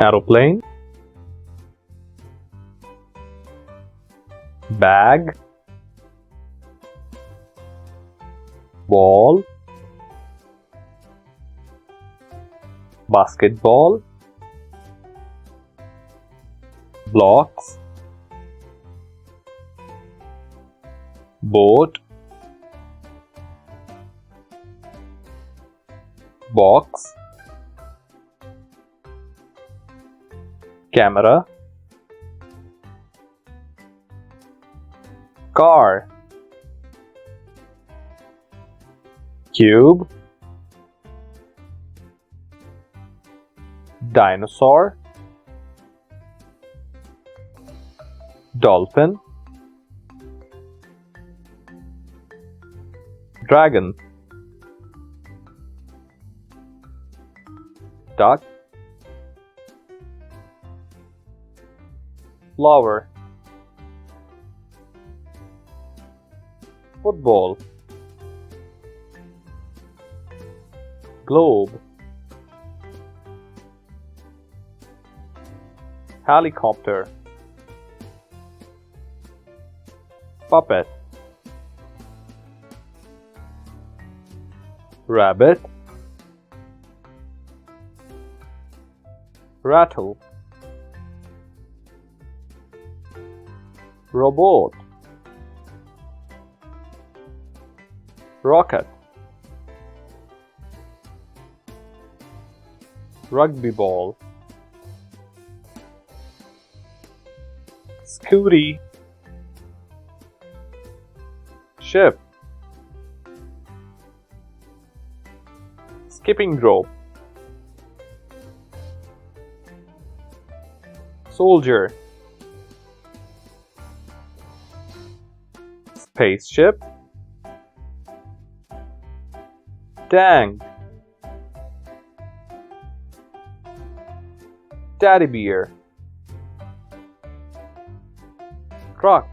aeroplane, bag, ball, basketball, blocks, boat, box, camera, car, cube, dinosaur, dolphin, dragon, duck, flower, football, globe, helicopter, puppet, rabbit, rattle, robot, rocket, rugby ball, scooty, ship, skipping rope, soldier, spaceship, tank, teddy bear, truck,